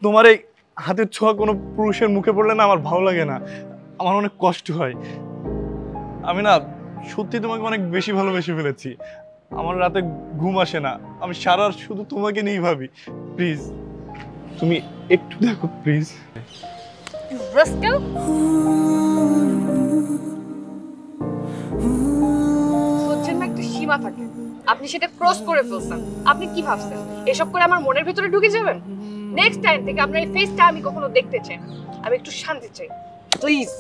তোমার এই হাতের ছোঁয়া কোনো পুরুষের মুখে পড়লে না আমার ভালো লাগে না, আমার অনেক কষ্ট হয়। আমি না সত্যি তোমাকে অনেক বেশি ভালোবেসে ফেলেছি, আমার রাতে ঘুম আসে না, আমি সারা রাত শুধু তোমাকে নিয়েই ভাবি। প্লিজ তুমি একটু দেখো প্লিজ। You rascal! হচ্ছে না একটা সীমা থাকে, আপনি সেটা ক্রস করে ফেলছেন। আপনি কি ভাবছেন এসব করে আমার মনের ভিতরে ঢুকে যাবেন? নেক্সট টাইম থেকে আপনার এই ফেসটা আমি কখনো দেখতে চাই না। আমি একটু শান্তি চাই, প্লিজ।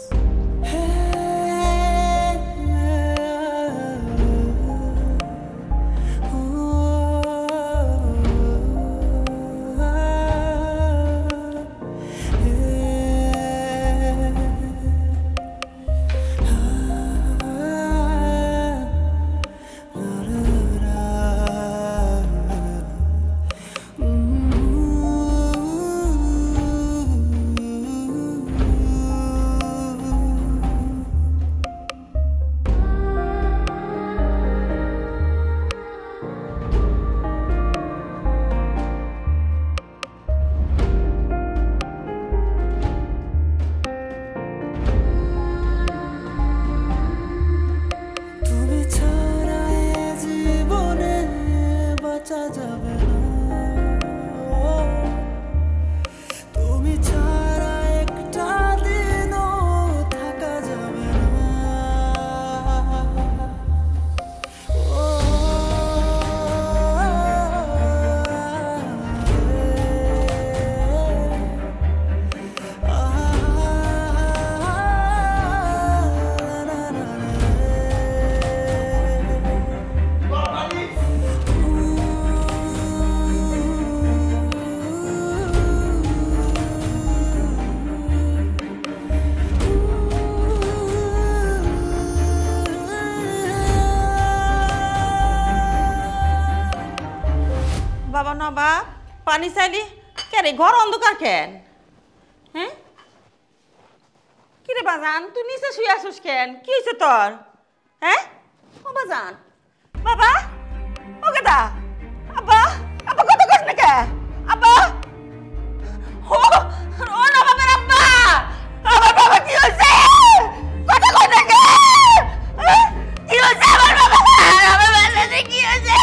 বাবা পানি চাইলি কেন ঘর অন্ধকার কেন? হ্যাঁ কিরে বাজান তুই নিচে শুয়ে আসিস কেন? কি হয়েছে তোর? হ্যাঁ ও বাজান বাবা ও কেদা আব্বা আব্বা কত কস না কে আব্বা ও ও না বাবার আব্বা আমার বাবা কি হয়েছে কত কস না কে কি হয়েছে আমার বাবা আমার বাবা কি হয়েছে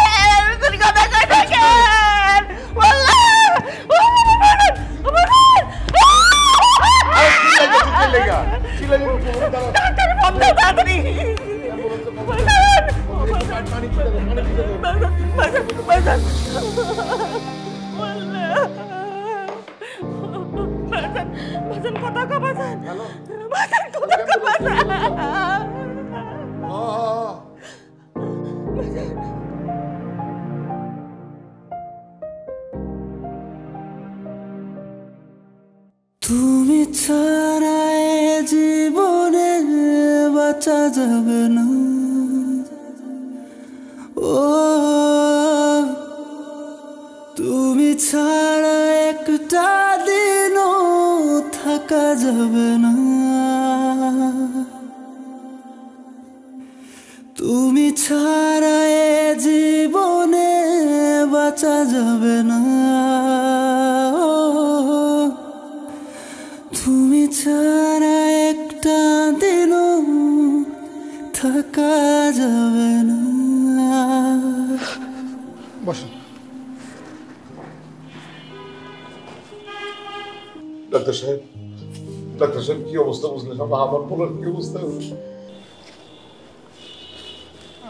তুই কত কস না কে والله তুমি ছাড়া জীবনে বাঁচা যাবে না ও তুমি ছাড়া একটা দিনও থাকা যাবে না তুমি ছাড়া জীবনে বাঁচা যাবে না তুমি ছাড়া একটা দিনও থাকা যাবে না। বসুন। ডাক্তার সাহেব কি অবস্থা বুঝলেন? আমার পোলার কি অবস্থা?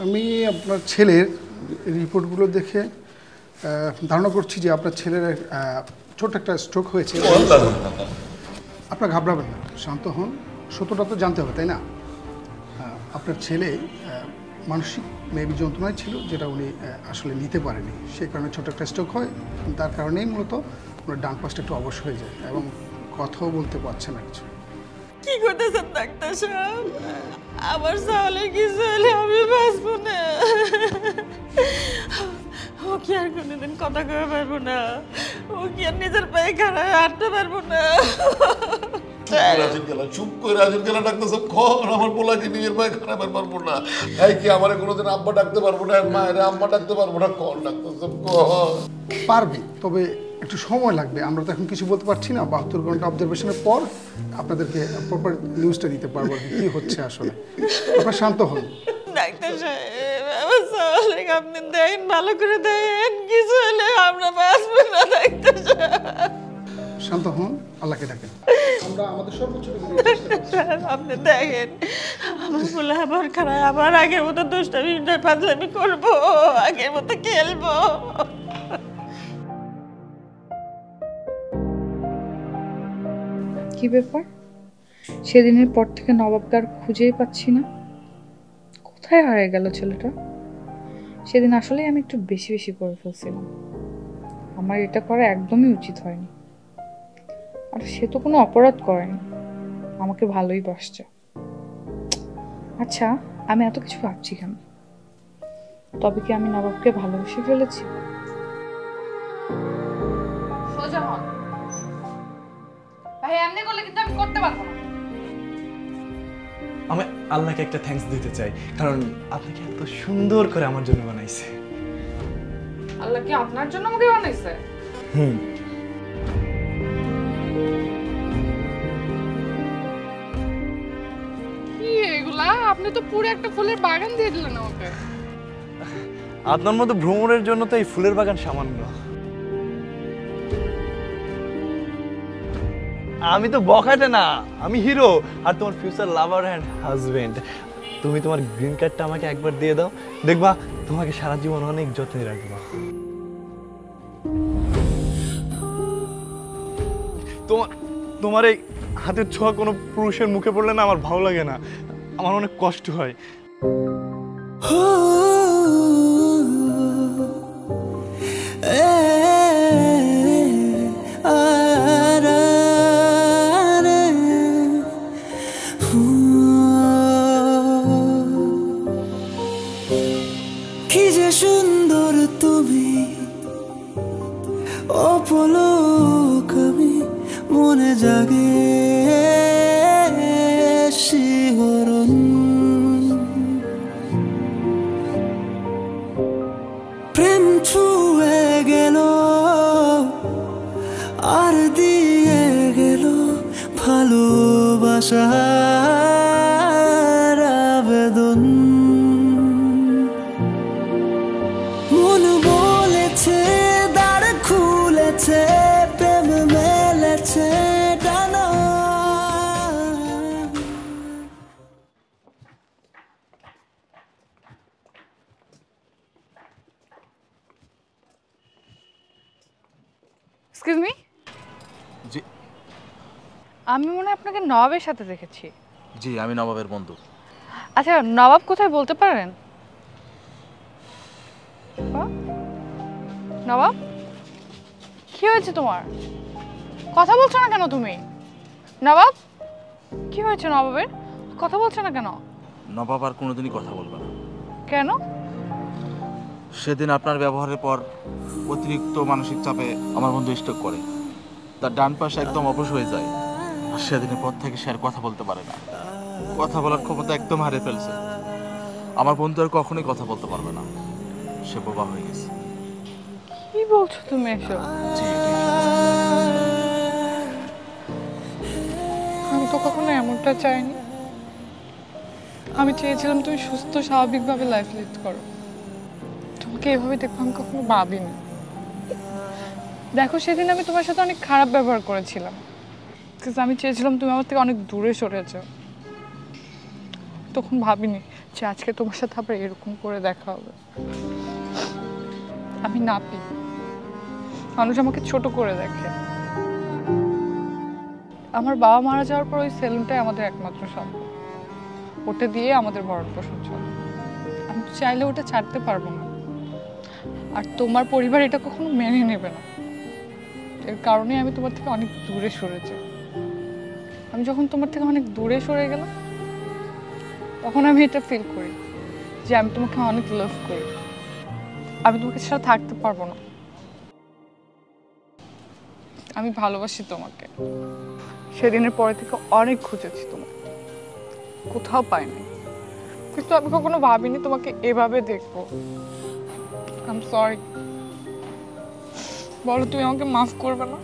আমি আপনার ছেলের রিপোর্টগুলো দেখে ধারণা করছি যে আপনার ছেলের ছোট একটা স্ট্রোক হয়েছে। আপনার ঘাবড়াবেন না, শান্ত হন। সত্যটা তো জানতে হবে, তাই না? আপনার ছেলে মানসিক মেবি যন্ত্রণায় ছিল, যেটা উনি আসলে নিতে পারেনি, সেই কারণে ছোট একটা স্ট্রোক হয়। তার কারণেই মূলত ওনার ডান পাশটা একটু অবশ হয়ে যায় এবং কথাও বলতে পারছে না কিছু। কি করতেছেন ডাক্তার সাহেব? আমার সাহলে কিছু হলে আমি বাঁচবো না। ও কি আর কোনোদিন কথা কয়ে পারবো না, ও কি আর নিজের পায়ে খাড়ায় হাঁটতে পারবো না। চুপ করে রাজুর গেলা ডাক্তার সাহেব কখন আমার পোলা কি নিজের পায়ে খারাপ পারবো না? এই কি আমার কোনোদিন আব্বা ডাকতে পারবো না, মায়ের আম্মা ডাকতে পারবো না? কখন ডাক্তার সাহেব কখন পারবে, তবে একটু সময় লাগবে। আমরা তো এখন কিছু বলতে পারছি না। 72 ঘন্টা অবজারভেশনের পর আপনাদেরকে প্রপার নিউজটা দিতে পারবো কি হচ্ছে আসলে। আপনারা শান্ত হন। ডাক্তার সাহেব আমার সাহলে আপনি দেখেন, ভালো করে দেখেন, কিছু হলে আমরা বাঁচবো না। ডাক্তার সাহেব শান্ত হন, আল্লাহকে ডাকেন। আমরা আমাদের সর্বোচ্চ আপনি দেখেন আমার বলে আবার খারাপ, আবার আগের মতো দুষ্টামি ফাজলামি করবো, আগের মতো খেলবো। কি ব্যাপার? সেদিনের পর থেকে নবাবকে আর খুঁজেই পাচ্ছি না। কোথায় হারিয়ে গেল ছেলেটা? সেদিন আসলেই আমি একটু বেশি বেশি করে ফেলছিলাম। আমার এটা করা একদমই উচিত হয়নি। আর সে তো কোনো অপরাধ করেনি, আমাকে ভালোই বাসছে। আচ্ছা আমি এত কিছু ভাবছি কেন? তবে কি আমি নবাবকে ভালোবেসে ফেলেছি? সোজা হন ভাই, এমনি করলে কিন্তু আমি করতে পারবো না। আমি আল্লাহকে একটা থ্যাঙ্কস দিতে চাই, কারণ আপনাকে এত সুন্দর করে আমার জন্য বানাইছে। আল্লাহ কি আপনার জন্য আমাকে বানাইছে? কি এগুলা? আপনি তো পুরো একটা ফুলের বাগান দিয়ে দিলেন আমাকে। আপনার মতো ভ্রমণের জন্য তো এই ফুলের বাগান সামান্য। আমি তো বখাটে না, আমি হিরো, আর তোমার ফিউচার লাভার এন্ড হাজবেন্ড। তুমি তোমার গ্রিন কার্ডটা আমাকে একবার দিয়ে দাও, দেখবা তোমাকে সারা জীবন অনেক যত্নে রাখবো। তোমার এই হাতের ছোঁয়া কোনো পুরুষের মুখে পড়লে না আমার ভালো লাগে না, আমার অনেক কষ্ট হয়। কি যে সুন্দর তুমি, অপলক আমি মনে জাগে শিহরণ প্রেম ছুঁয়ে গেল আর দিয়ে গেল ভালোবাসার আবেদন মন বলেছে দ্বার খুলেছে প্রেম মেলেছে ডানা এক্সকিউজ মি, জি আমি মনে হয় আপনাকে নবাবের সাথে দেখেছি। জি আমি নবাবের বন্ধু। আচ্ছা, নবাব কোথায় বলতে পারেন? নবাব, কি হয়েছে তোমার? কথা বলছো না কেন তুমি? নবাব, কি হয়েছে নবাবের? কথা বলছো না কেন? নবাব আর কোনোদিনই কথা বলবে না। কেন? সেদিন আপনার ব্যবহারের পর অতিরিক্ত মানসিক চাপে আমার বন্ধু স্ট্রোক করে, তার ডান পাশে একদম অবশ হয়ে যায়। আর সেদিনের পর থেকে সে আর কথা বলতে পারে না, কথা বলার ক্ষমতা একদম হারিয়ে ফেলছে। আমার বন্ধু আর কখনোই কথা বলতে পারবে না, সে বোবা হয়ে গেছে। কি বলছো তুমি এসব? আমি তো কখনো এমনটা চাইনি। আমি চেয়েছিলাম তুমি সুস্থ স্বাভাবিকভাবে লাইফ লিড করো। তোমাকে এভাবে দেখবো আমি কখনো ভাবিনি। দেখো, সেদিন আমি তোমার সাথে অনেক খারাপ ব্যবহার করেছিলাম, কিন্তু আমি চেয়েছিলাম তুমি আমার থেকে অনেক দূরে সরে যাও। তখন ভাবিনি যে আজকে তোমার সাথে আবার এরকম করে দেখা হবে। আমি নাপি, মানুষ আমাকে ছোট করে দেখে। আমার বাবা মারা যাওয়ার পর ওই সেলুনটাই আমাদের একমাত্র সম্পদ, ওটা দিয়ে আমাদের ভরণ পোষণ চলে। আমি চাইলে ওটা ছাড়তে পারবো না, আর তোমার পরিবার এটা কখনো মেনে নেবে না। এর কারণে আমি তোমার থেকে অনেক দূরে সরে যাই। আমি যখন তোমার থেকে অনেক দূরে সরে গেলাম, তখন আমি এটা ফিল করি যে আমি তোমাকে অনেক লাভ করি। আমি তোমাকে ছাড়া থাকতে পারবো না। আমি ভালোবাসি তোমাকে। সেদিনের পরে থেকে অনেক খুঁজেছি তোমাকে, কোথাও পাইনি, কিন্তু আমি কখনো ভাবিনি তোমাকে এভাবে দেখবো। I am sorry. বলো, তুমি আমাকে মাফ করবে না?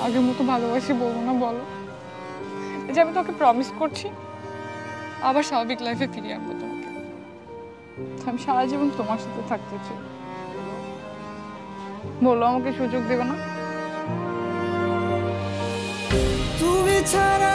আগের মতো ভালোবাসি বলবো না, বলো। এই যে আমি তোমাকে প্রমিস করছি আবার স্বাভাবিক লাইফে ফিরিয়ে আনবো তোমাকে। আমি সারা জীবন তোমার সাথে থাকতে চাই। বলো, আমাকে সুযোগ দেবে না? তুমি ছাড়া